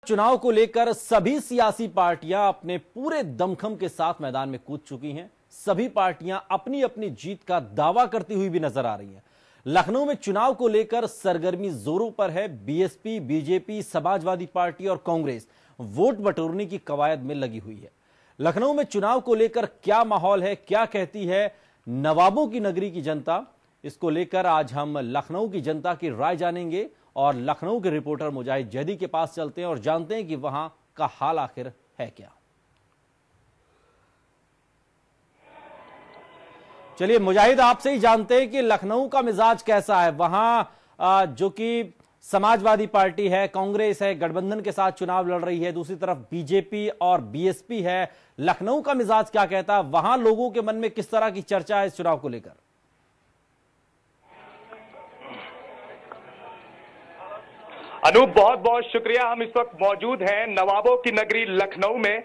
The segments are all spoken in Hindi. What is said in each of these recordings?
चुनाव को लेकर सभी सियासी पार्टियां अपने पूरे दमखम के साथ मैदान में कूद चुकी हैं। सभी पार्टियां अपनी अपनी जीत का दावा करती हुई भी नजर आ रही हैं। लखनऊ में चुनाव को लेकर सरगर्मी जोरों पर है। बीएसपी, बीजेपी, समाजवादी पार्टी और कांग्रेस वोट बटोरने की कवायद में लगी हुई है। लखनऊ में चुनाव को लेकर क्या माहौल है, क्या कहती है नवाबों की नगरी की जनता, इसको लेकर आज हम लखनऊ की जनता की राय जानेंगे और लखनऊ के रिपोर्टर मुजाहिद जैदी के पास चलते हैं और जानते हैं कि वहां का हाल आखिर है क्या। चलिए मुजाहिद, आपसे ही जानते हैं कि लखनऊ का मिजाज कैसा है। वहां जो कि समाजवादी पार्टी है, कांग्रेस है, गठबंधन के साथ चुनाव लड़ रही है, दूसरी तरफ बीजेपी और बीएसपी है। लखनऊ का मिजाज क्या कहता है, वहां लोगों के मन में किस तरह की चर्चा है इस चुनाव को लेकर? अनूप, बहुत बहुत शुक्रिया। हम इस वक्त मौजूद हैं नवाबों की नगरी लखनऊ में,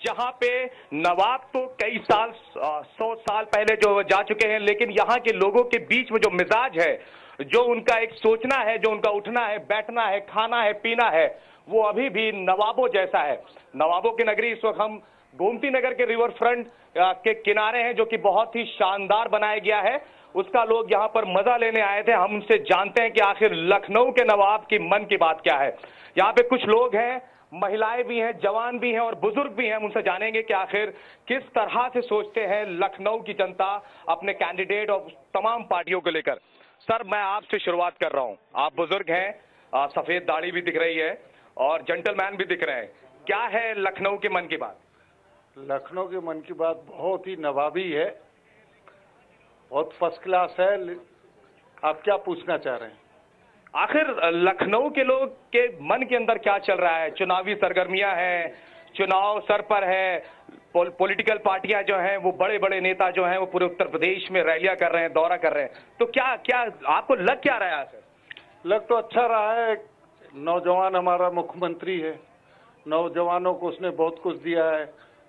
जहां पे नवाब तो कई साल 100 साल पहले जो जा चुके हैं, लेकिन यहां के लोगों के बीच में जो मिजाज है, जो उनका एक सोचना है, जो उनका उठना है, बैठना है, खाना है, पीना है, वो अभी भी नवाबों जैसा है। नवाबों की नगरी इस वक्त हम गोमती नगर के रिवर फ्रंट के किनारे हैं, जो कि बहुत ही शानदार बनाया गया है। उसका लोग यहां पर मजा लेने आए थे। हम उनसे जानते हैं कि आखिर लखनऊ के नवाब की मन की बात क्या है। यहाँ पे कुछ लोग हैं, महिलाएं भी हैं, जवान भी हैं और बुजुर्ग भी हैं। हम उनसे जानेंगे कि आखिर किस तरह से सोचते हैं लखनऊ की जनता अपने कैंडिडेट और तमाम पार्टियों को लेकर। सर, मैं आपसे शुरुआत कर रहा हूं। आप बुजुर्ग हैं, सफेद दाढ़ी भी दिख रही है और जेंटलमैन भी दिख रहे हैं। क्या है लखनऊ के मन की बात? लखनऊ के मन की बात बहुत ही नवाबी है, बहुत फर्स्ट क्लास है। आप क्या पूछना चाह रहे हैं? आखिर लखनऊ के लोग के मन के अंदर क्या चल रहा है? चुनावी सरगर्मियां हैं, चुनाव सर पर है, पॉलिटिकल पार्टियां जो हैं, वो बड़े बड़े नेता जो हैं, वो पूरे उत्तर प्रदेश में रैलियां कर रहे हैं, दौरा कर रहे हैं। तो क्या क्या आपको लग क्या रहा है? लग तो अच्छा रहा है। नौजवान हमारा मुख्यमंत्री है, नौजवानों को उसने बहुत कुछ दिया है,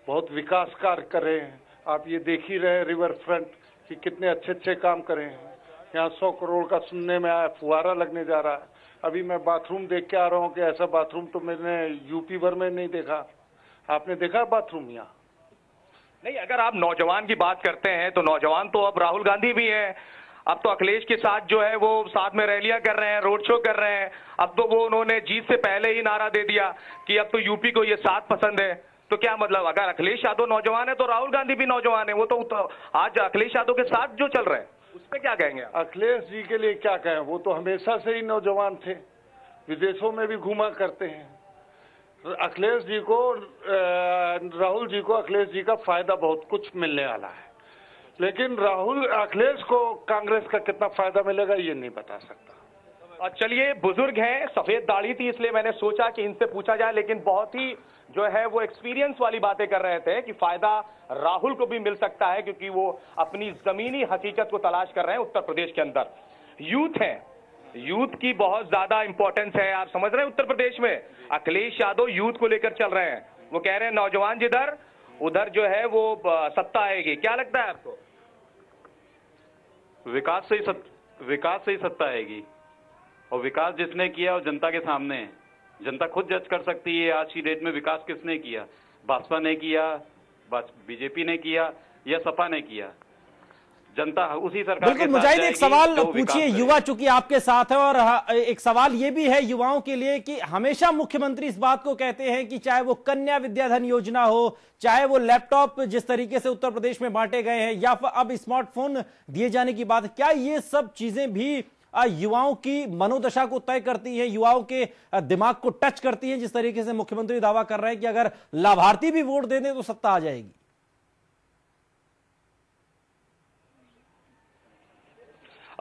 बहुत विकास कार्य करे हैं। आप ये देख ही रहे रिवर फ्रंट कि कितने अच्छे अच्छे काम करे हैं। यहाँ 100 करोड़ का सुनने में आया, फुहारा लगने जा रहा है। अभी मैं बाथरूम देख के आ रहा हूँ कि ऐसा बाथरूम तो मैंने यूपी भर में नहीं देखा। आपने देखा बाथरूम यहाँ? नहीं, अगर आप नौजवान की बात करते हैं तो नौजवान तो अब राहुल गांधी भी हैं, अब तो अखिलेश के साथ जो है वो साथ में रैलियां कर रहे हैं, रोड शो कर रहे हैं। अब तो वो उन्होंने जीत से पहले ही नारा दे दिया कि अब तो यूपी को ये साथ पसंद है। तो क्या मतलब, अगर अखिलेश यादव नौजवान है तो राहुल गांधी भी नौजवान है। वो तो आज अखिलेश यादव के साथ जो चल रहे हैं उस पर क्या कहेंगे? अखिलेश जी के लिए क्या कहें, वो तो हमेशा से ही नौजवान थे, विदेशों में भी घूमा करते हैं। अखिलेश जी को, राहुल जी को अखिलेश जी का फायदा बहुत कुछ मिलने वाला है, लेकिन अखिलेश को कांग्रेस का कितना फायदा मिलेगा ये नहीं बता सकता। चलिए, बुजुर्ग हैं, सफेद दाढ़ी थी इसलिए मैंने सोचा कि इनसे पूछा जाए, लेकिन बहुत ही जो है वो एक्सपीरियंस वाली बातें कर रहे थे कि फायदा राहुल को भी मिल सकता है, क्योंकि वो अपनी जमीनी हकीकत को तलाश कर रहे हैं उत्तर प्रदेश के अंदर। यूथ है, यूथ की बहुत ज्यादा इंपॉर्टेंस है, आप समझ रहे हैं। उत्तर प्रदेश में अखिलेश यादव यूथ को लेकर चल रहे हैं। वो कह रहे हैं नौजवान जिधर उधर जो है वो सत्ता आएगी। क्या लगता है आपको? विकास से ही सत्ता आएगी, और विकास जिसने किया वो जनता के सामने है। जनता खुद जज कर सकती है आज की डेट में विकास किसने किया। भाजपा ने किया, बीजेपी ने किया या सपा ने किया। जनता उसी सरकार बिल्कुल। मुजाहिद, एक सवाल पूछिए, युवा चूंकि आपके साथ है, और एक सवाल ये भी है युवाओं के लिए कि हमेशा मुख्यमंत्री इस बात को कहते हैं कि चाहे वो कन्या विद्याधन योजना हो, चाहे वो लैपटॉप जिस तरीके से उत्तर प्रदेश में बांटे गए हैं, या फिर अब स्मार्टफोन दिए जाने की बात, क्या ये सब चीजें भी युवाओं की मनोदशा को तय करती हैं, युवाओं के दिमाग को टच करती हैं, जिस तरीके से मुख्यमंत्री दावा कर रहे हैं कि अगर लाभार्थी भी वोट दे दें तो सत्ता आ जाएगी?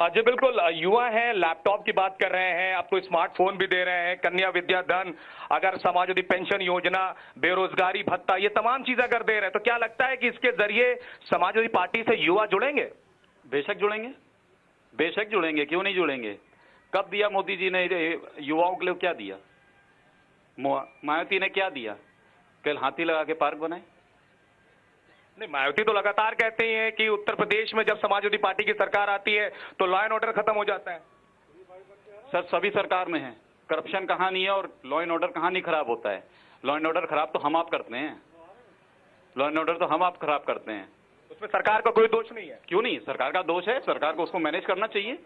जी बिल्कुल, युवा हैं, लैपटॉप की बात कर रहे हैं, अब तो स्मार्टफोन भी दे रहे हैं, कन्या विद्याधन, अगर समाजवादी पेंशन योजना, बेरोजगारी भत्ता, ये तमाम चीजें अगर दे रहे हैं, तो क्या लगता है कि इसके जरिए समाजवादी पार्टी से युवा जुड़ेंगे? बेशक जुड़ेंगे, बेशक जुड़ेंगे, क्यों नहीं जुड़ेंगे। कब दिया मोदी जी ने युवाओं के लिए? क्या दिया? मायावती ने क्या दिया? कल हाथी लगा के पार्क बनाए। नहीं, मायावती तो लगातार कहते हैं कि उत्तर प्रदेश में जब समाजवादी पार्टी की सरकार आती है तो लॉ एंड ऑर्डर खत्म हो जाता है। सर, सभी सरकार में है, करप्शन कहाँ नहीं है और लॉ एंड ऑर्डर कहाँ नहीं खराब होता है। लॉ एंड ऑर्डर खराब तो हम आप करते हैं, लॉ एंड ऑर्डर तो हम आप खराब करते हैं। उसमें सरकार का कोई दोष नहीं है। क्यों नहीं, सरकार का दोष है, सरकार को उसको मैनेज करना चाहिए।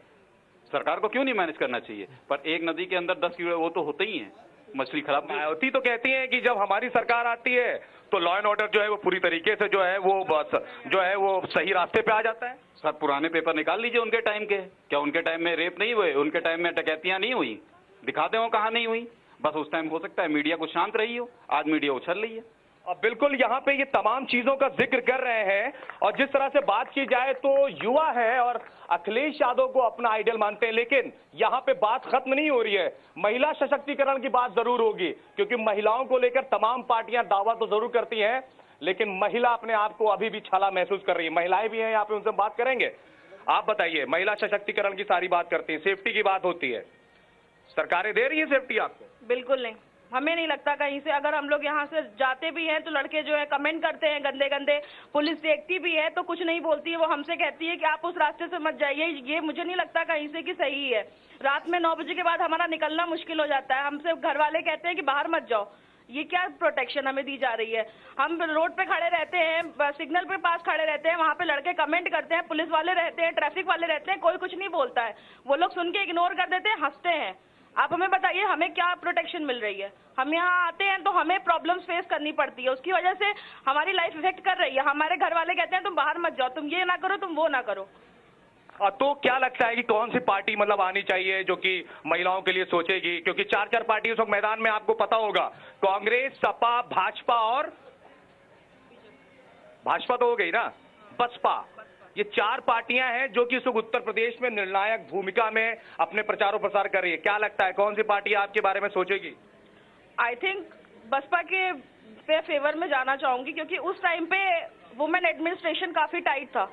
सरकार को क्यों नहीं मैनेज करना चाहिए? पर एक नदी के अंदर 10 कीड़े वो तो होते ही हैं, मछली खराब। मायावती तो कहती है कि जब हमारी सरकार आती है तो लॉ एंड ऑर्डर जो है वो पूरी तरीके से जो है वो सही रास्ते पे आ जाता है। सर पुराने पेपर निकाल लीजिए उनके टाइम के, क्या उनके टाइम में रेप नहीं हुए, उनके टाइम में डकैतियां नहीं हुई? दिखाते हो कहाँ नहीं हुई। बस उस टाइम हो सकता है मीडिया कुछ शांत रही हो, आज मीडिया उछल रही है। अब बिल्कुल यहाँ पे ये तमाम चीजों का जिक्र कर रहे हैं और जिस तरह से बात की जाए तो युवा है और अखिलेश यादव को अपना आइडियल मानते हैं, लेकिन यहाँ पे बात खत्म नहीं हो रही है। महिला सशक्तिकरण की बात जरूर होगी क्योंकि महिलाओं को लेकर तमाम पार्टियां दावा तो जरूर करती हैं, लेकिन महिला अपने आप को अभी भी छाला महसूस कर रही है। महिलाएं भी हैं यहाँ पे, उनसे बात करेंगे। आप बताइए, महिला सशक्तिकरण की सारी बात करती है, सेफ्टी की बात होती है, सरकारें दे रही है सेफ्टी आपको? बिल्कुल नहीं, हमें नहीं लगता कहीं से। अगर हम लोग यहाँ से जाते भी हैं तो लड़के जो है कमेंट करते हैं गंदे गंदे, पुलिस देखती भी है तो कुछ नहीं बोलती है, वो हमसे कहती है कि आप उस रास्ते से मत जाइए। ये मुझे नहीं लगता कहीं से कि सही है। रात में 9 बजे के बाद हमारा निकलना मुश्किल हो जाता है, हमसे घर वाले कहते हैं कि बाहर मत जाओ। ये क्या प्रोटेक्शन हमें दी जा रही है? हम रोड पे खड़े रहते हैं, सिग्नल पे पास खड़े रहते हैं, वहाँ पे लड़के कमेंट करते हैं, पुलिस वाले रहते हैं, ट्रैफिक वाले रहते हैं, कोई कुछ नहीं बोलता है। वो लोग सुन के इग्नोर कर देते हैं, हंसते हैं। आप हमें बताइए हमें क्या प्रोटेक्शन मिल रही है? हम यहाँ आते हैं तो हमें प्रॉब्लम्स फेस करनी पड़ती है, उसकी वजह से हमारी लाइफ इफेक्ट कर रही है। हमारे घर वाले कहते हैं तुम बाहर मत जाओ, तुम ये ना करो, तुम वो ना करो। तो क्या लगता है कि कौन सी पार्टी मतलब आनी चाहिए जो कि महिलाओं के लिए सोचेगी? क्योंकि 4 पार्टी उस वक्त मैदान में, आपको पता होगा, कांग्रेस, सपा, भाजपा और भाजपा तो हो गई ना, बसपा, ये 4 पार्टियां हैं जो कि इस वक्त उत्तर प्रदेश में निर्णायक भूमिका में अपने प्रचार प्रसार कर रही है। क्या लगता है कौन सी पार्टी आपके बारे में सोचेगी? आई थिंक बसपा के फेवर में जाना चाहूंगी क्योंकि उस टाइम पे वुमेन एडमिनिस्ट्रेशन काफी टाइट था।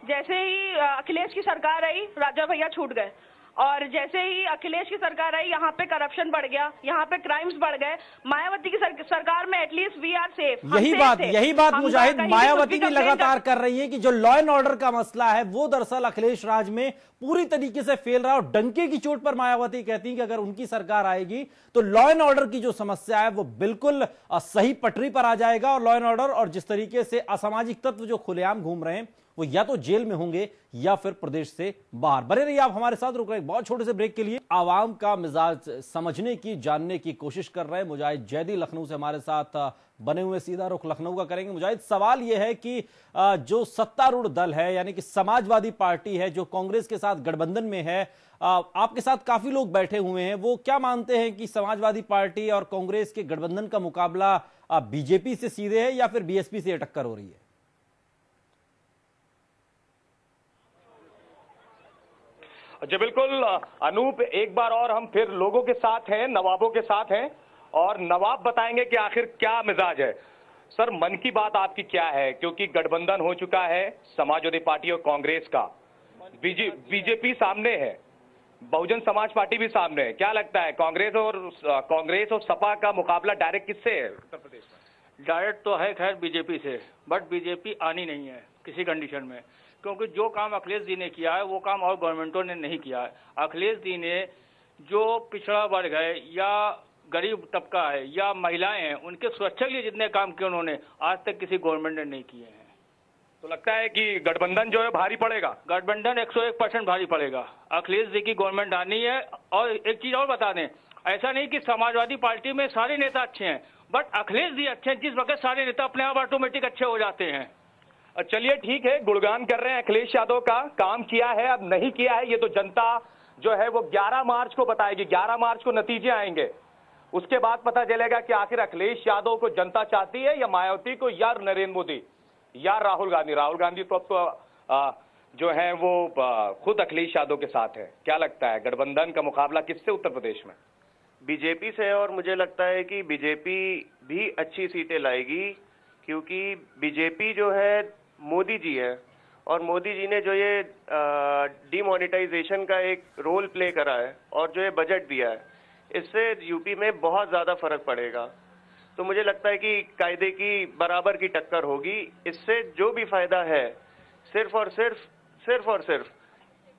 जैसे ही अखिलेश की सरकार आई, राजा भैया छूट गए, और जैसे ही अखिलेश की सरकार आई यहाँ पे करप्शन बढ़ गया, यहाँ पे क्राइम्स बढ़ गए। मायावती की सरकार में एटलीस्ट वी आर सेफ। यही बात मुजाहिद मायावती भी लगातार कर रही है कि जो लॉ एंड ऑर्डर का मसला है वो दरअसल अखिलेश राज में पूरी तरीके से फेल रहा है। और डंके की चोट पर मायावती कहती है कि अगर उनकी सरकार आएगी तो लॉ एंड ऑर्डर की जो समस्या है वो बिल्कुल सही पटरी पर आ जाएगा। और लॉ एंड ऑर्डर और जिस तरीके से असामाजिक तत्व जो खुलेआम घूम रहे हैं वो या तो जेल में होंगे या फिर प्रदेश से बाहर। बने रहिए आप हमारे साथ। रुक रहे एक बहुत छोटे से ब्रेक के लिए। आवाम का मिजाज समझने की, जानने की कोशिश कर रहे हैं मुजाहिद जैदी लखनऊ से हमारे साथ बने हुए। सीधा रुख लखनऊ का करेंगे। मुजाहिद, सवाल यह है कि जो सत्तारूढ़ दल है यानी कि समाजवादी पार्टी है जो कांग्रेस के साथ गठबंधन में है, आपके साथ काफी लोग बैठे हुए हैं, वो क्या मानते हैं कि समाजवादी पार्टी और कांग्रेस के गठबंधन का मुकाबला बीजेपी से सीधे है या फिर बीएसपी से टक्कर हो रही है? जी बिल्कुल अनूप, एक बार और हम फिर लोगों के साथ हैं, नवाबों के साथ हैं और नवाब बताएंगे कि आखिर क्या मिजाज है। सर, मन की बात आपकी क्या है? क्योंकि गठबंधन हो चुका है समाजवादी पार्टी और कांग्रेस का, बीजेपी सामने है, बहुजन समाज पार्टी भी सामने है। क्या लगता है कांग्रेस और सपा का मुकाबला डायरेक्ट किससे है उत्तर प्रदेश में? डायरेक्ट तो है खैर बीजेपी से, बट बीजेपी आनी नहीं है किसी कंडीशन में, क्योंकि जो काम अखिलेश जी ने किया है वो काम और गवर्नमेंटों ने नहीं किया है। अखिलेश जी ने जो पिछड़ा वर्ग है या गरीब तबका है या महिलाएं हैं, उनके सुरक्षा के लिए जितने काम किए उन्होंने आज तक किसी गवर्नमेंट ने नहीं किए हैं। तो लगता है कि गठबंधन जो है भारी पड़ेगा? गठबंधन 101% भारी पड़ेगा। अखिलेश जी की गवर्नमेंट आनी है। और एक चीज और बता दें, ऐसा नहीं कि समाजवादी पार्टी में सारे नेता अच्छे हैं, बट अखिलेश जी अच्छे हैं, जिस वक्त सारे नेता अपने आप ऑटोमेटिक अच्छे हो जाते हैं। चलिए ठीक है, गुणगान कर रहे हैं अखिलेश यादव का, काम किया है, अब नहीं किया है ये तो जनता जो है वो 11 मार्च को बताएगी। 11 मार्च को नतीजे आएंगे, उसके बाद पता चलेगा कि आखिर अखिलेश यादव को जनता चाहती है या मायावती को या नरेंद्र मोदी या राहुल गांधी। राहुल गांधी तो अब तो जो है वो खुद अखिलेश यादव के साथ है। क्या लगता है गठबंधन का मुकाबला किससे उत्तर प्रदेश में? बीजेपी से, और मुझे लगता है कि बीजेपी भी अच्छी सीटें लाएगी, क्योंकि बीजेपी जो है मोदी जी है और मोदी जी ने जो ये डिमोनेटाइजेशन का एक रोल प्ले करा है और जो ये बजट दिया है, इससे यूपी में बहुत ज्यादा फर्क पड़ेगा। तो मुझे लगता है कि कायदे की बराबर की टक्कर होगी। इससे जो भी फायदा है सिर्फ और सिर्फ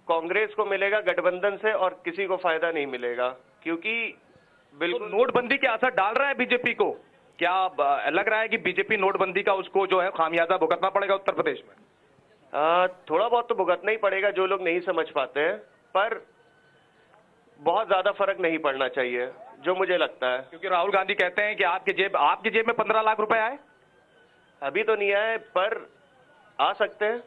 कांग्रेस को मिलेगा गठबंधन से, और किसी को फायदा नहीं मिलेगा, क्योंकि बिल्कुल। तो नोटबंदी के असर डाल रहा है बीजेपी को? क्या लग रहा है कि बीजेपी नोटबंदी का उसको जो है खामियाजा भुगतना पड़ेगा उत्तर प्रदेश में? थोड़ा बहुत तो भुगतना ही पड़ेगा, जो लोग नहीं समझ पाते हैं, पर बहुत ज्यादा फर्क नहीं पड़ना चाहिए जो मुझे लगता है। क्योंकि राहुल गांधी कहते हैं कि आपकी जेब में 15 लाख रुपए आए। अभी तो नहीं आए पर आ सकते हैं।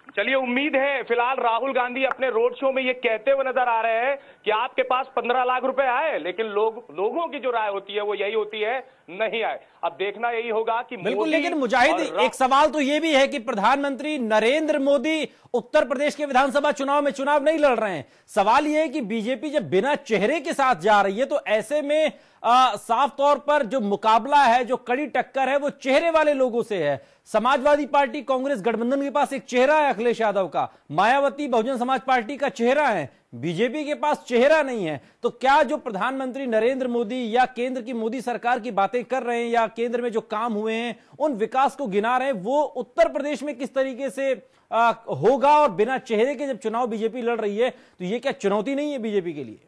चलिए, उम्मीद है। फिलहाल राहुल गांधी अपने रोड शो में ये कहते हुए नजर आ रहे हैं कि आपके पास 15 लाख रुपए आए, लेकिन लोगों की जो राय होती है वो यही होती है, नहीं आए। अब देखना यही होगा कि बिल्कुल। लेकिन मुजाहिद, एक सवाल तो ये भी है कि प्रधानमंत्री नरेंद्र मोदी उत्तर प्रदेश के विधानसभा चुनाव में चुनाव नहीं लड़ रहे हैं। सवाल यह है कि बीजेपी जब बिना चेहरे के साथ जा रही है तो ऐसे में साफ तौर पर जो मुकाबला है, जो कड़ी टक्कर है, वो चेहरे वाले लोगों से है। समाजवादी पार्टी कांग्रेस गठबंधन के पास एक चेहरा है अखिलेश यादव का, मायावती बहुजन समाज पार्टी का चेहरा है, बीजेपी के पास चेहरा नहीं है। तो क्या जो प्रधानमंत्री नरेंद्र मोदी या केंद्र की मोदी सरकार की बातें कर रहे हैं या केंद्र में जो काम हुए हैं उन विकास को गिना रहे हैं, वो उत्तर प्रदेश में किस तरीके से होगा? और बिना चेहरे के जब चुनाव बीजेपी लड़ रही है तो ये क्या चुनौती नहीं है बीजेपी के लिए?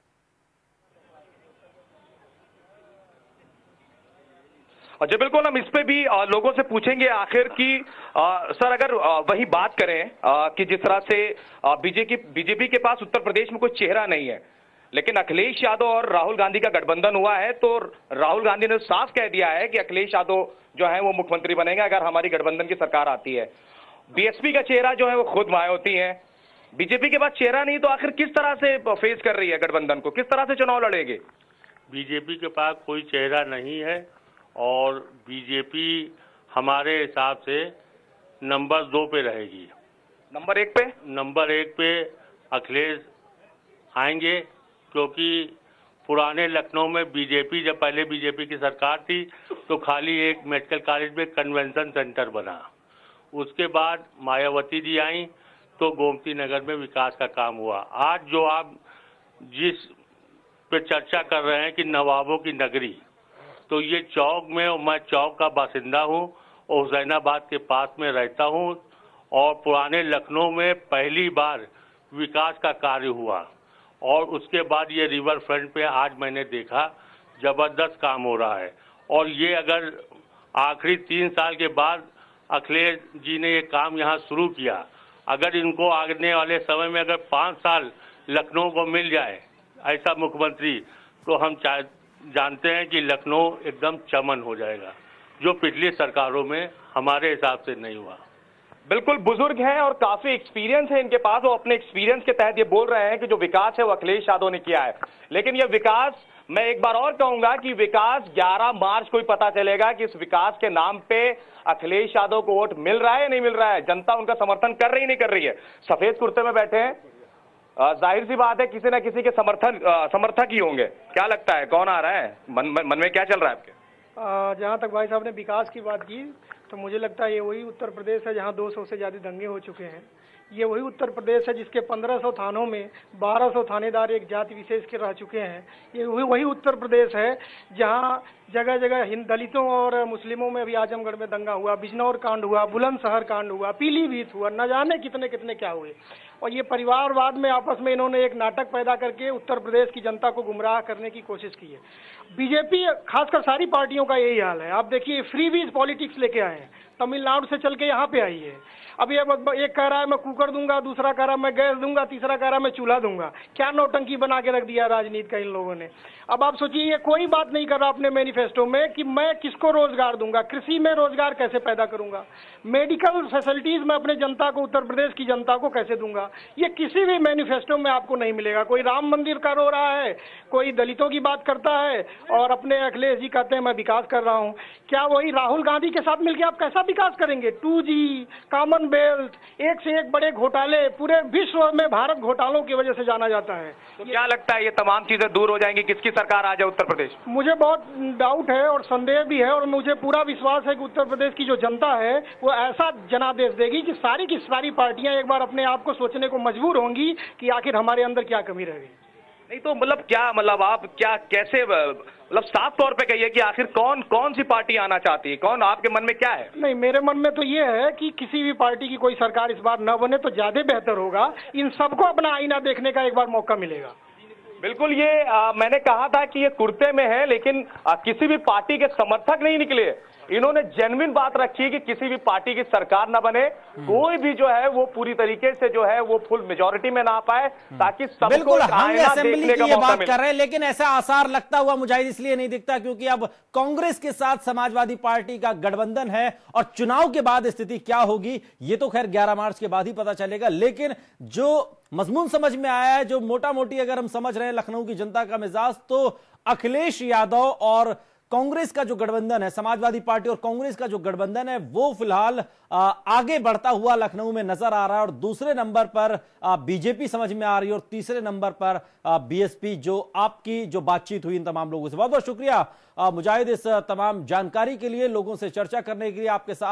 जी बिल्कुल, हम इस पे भी लोगों से पूछेंगे आखिर कि सर, अगर वही बात करें कि जिस तरह से बीजेपी के पास उत्तर प्रदेश में कोई चेहरा नहीं है, लेकिन अखिलेश यादव और राहुल गांधी का गठबंधन हुआ है, तो राहुल गांधी ने साफ कह दिया है कि अखिलेश यादव जो है वो मुख्यमंत्री बनेंगे अगर हमारी गठबंधन की सरकार आती है। बीएसपी का चेहरा जो है वो खुद मायावती है। बीजेपी के पास चेहरा नहीं, तो आखिर किस तरह से फेस कर रही है गठबंधन को? किस तरह से चुनाव लड़ेगी? बीजेपी के पास कोई चेहरा नहीं है और बीजेपी हमारे हिसाब से नंबर 2 पे रहेगी। नंबर 1 पे? नंबर 1 पे अखिलेश आएंगे, क्योंकि पुराने लखनऊ में बीजेपी, जब पहले बीजेपी की सरकार थी तो खाली एक मेडिकल कॉलेज में कन्वेंशन सेंटर बना। उसके बाद मायावती जी आई तो गोमती नगर में विकास का काम हुआ। आज जो आप जिस पे चर्चा कर रहे हैं कि नवाबों की नगरी, तो ये चौक में, और मैं चौक का बासिंदा हूँ और हुसैनाबाद के पास में रहता हूँ, और पुराने लखनऊ में पहली बार विकास का कार्य हुआ। और उसके बाद ये रिवर फ्रंट पे आज मैंने देखा जबरदस्त काम हो रहा है। और ये अगर आखिरी 3 साल के बाद अखिलेश जी ने ये काम यहाँ शुरू किया, अगर इनको आने वाले समय में अगर 5 साल लखनऊ को मिल जाए ऐसा मुख्यमंत्री, तो हम जानते हैं कि लखनऊ एकदम चमन हो जाएगा, जो पिछली सरकारों में हमारे हिसाब से नहीं हुआ। बिल्कुल, बुजुर्ग हैं और काफी एक्सपीरियंस है इनके पास, वो अपने एक्सपीरियंस के तहत ये बोल रहे हैं कि जो विकास है वो अखिलेश यादव ने किया है। लेकिन ये विकास, मैं एक बार और कहूंगा कि विकास 11 मार्च को ही पता चलेगा कि इस विकास के नाम पे अखिलेश यादव को वोट मिल रहा है या नहीं मिल रहा है, जनता उनका समर्थन कर रही नहीं कर रही है। सफेद कुर्ते में बैठे हैं, जाहिर सी बात है किसी ना किसी के समर्थक ही होंगे। क्या लगता है कौन आ रहा है? मन में क्या चल रहा है आपके? जहाँ तक भाई साहब ने विकास की बात की तो मुझे लगता है ये वही उत्तर प्रदेश है जहाँ 200 से ज़्यादा दंगे हो चुके हैं। ये वही उत्तर प्रदेश है जिसके 1500 थानों में 1200 थानेदार एक जाति विशेष के रह चुके हैं। ये वही उत्तर प्रदेश है जहाँ जगह जगह दलितों और मुस्लिमों में भी आजमगढ़ में दंगा हुआ, बिजनौर कांड हुआ, बुलंदशहर कांड हुआ, पीलीभीत हुआ, न जाने कितने कितने क्या हुए। और ये परिवारवाद में आपस में इन्होंने एक नाटक पैदा करके उत्तर प्रदेश की जनता को गुमराह करने की कोशिश की है। बीजेपी, खासकर सारी पार्टियों का यही हाल है। आप देखिए, फ्रीबीज पॉलिटिक्स लेके आए हैं, तमिलनाडु से चल के यहाँ पे आई है। अब ये एक कह रहा है मैं कुकर दूंगा, दूसरा कह रहा है मैं गैस दूंगा, तीसरा कह रहा है मैं चूल्हा दूंगा। क्या नौटंकी बना के रख दिया राजनीति का इन लोगों ने। अब आप सोचिए, ये कोई बात नहीं कर रहा अपने मैनिफेस्टो में कि मैं किसको रोजगार दूंगा, कृषि में रोजगार कैसे पैदा करूंगा, मेडिकल फैसिलिटीज में अपने जनता को, उत्तर प्रदेश की जनता को कैसे दूंगा। ये किसी भी मैनिफेस्टो में आपको नहीं मिलेगा। कोई राम मंदिर का रो रहा है, कोई दलितों की बात करता है, और अपने अखिलेश जी कहते हैं मैं विकास कर रहा हूँ। क्या वही राहुल गांधी के साथ मिलकर आप कैसा विकास करेंगे? 2G, कॉमनवेल्थ, एक से एक बड़े घोटाले, पूरे विश्व में भारत घोटालों की वजह से जाना जाता है। तो क्या लगता है ये तमाम चीजें दूर हो जाएंगी, किसकी सरकार आ जाए उत्तर प्रदेश? मुझे बहुत डाउट है और संदेह भी है, और मुझे पूरा विश्वास है कि उत्तर प्रदेश की जो जनता है वो ऐसा जनादेश देगी कि सारी की सारी पार्टियां एक बार अपने आप को सोचने को मजबूर होंगी कि आखिर हमारे अंदर क्या कमी रह गई। नहीं तो मतलब क्या, मतलब आप क्या, कैसे, मतलब साफ तौर पे कहिए कि आखिर कौन सी पार्टी आना चाहती है, कौन आपके मन में क्या है? नहीं, मेरे मन में तो ये है कि किसी भी पार्टी की कोई सरकार इस बार न बने तो ज्यादा बेहतर होगा। इन सबको अपना आईना देखने का एक बार मौका मिलेगा। बिल्कुल, ये मैंने कहा था कि ये कुर्ते में है, लेकिन किसी भी पार्टी के समर्थक नहीं निकले। इन्होंने जेन्युइन बात रखी है कि किसी भी पार्टी की सरकार ना बने, कोई भी जो है वो पूरी तरीके से जो है वो फुल मेजोरिटी में ना पाए, ताकि सबको बिल्कुल हम असेंबली की ये बात कर रहे हैं, लेकिन ऐसा आसार लगता हुआ मुजाहिद इसलिए नहीं दिखता क्योंकि अब कांग्रेस के साथ समाजवादी पार्टी का गठबंधन है और चुनाव के बाद स्थिति क्या होगी ये तो खैर 11 मार्च के बाद ही पता चलेगा। लेकिन जो मजमून समझ में आया है, जो मोटा मोटी अगर हम समझ रहे हैं लखनऊ की जनता का मिजाज, तो अखिलेश यादव और कांग्रेस का जो गठबंधन है, समाजवादी पार्टी और कांग्रेस का जो गठबंधन है, वो फिलहाल आगे बढ़ता हुआ लखनऊ में नजर आ रहा है और दूसरे नंबर पर बीजेपी समझ में आ रही है और तीसरे नंबर पर बीएसपी। जो आपकी जो बातचीत हुई इन तमाम लोगों से, बहुत बहुत शुक्रिया मुजाहिद इस तमाम जानकारी के लिए, लोगों से चर्चा करने के लिए, आपके साथ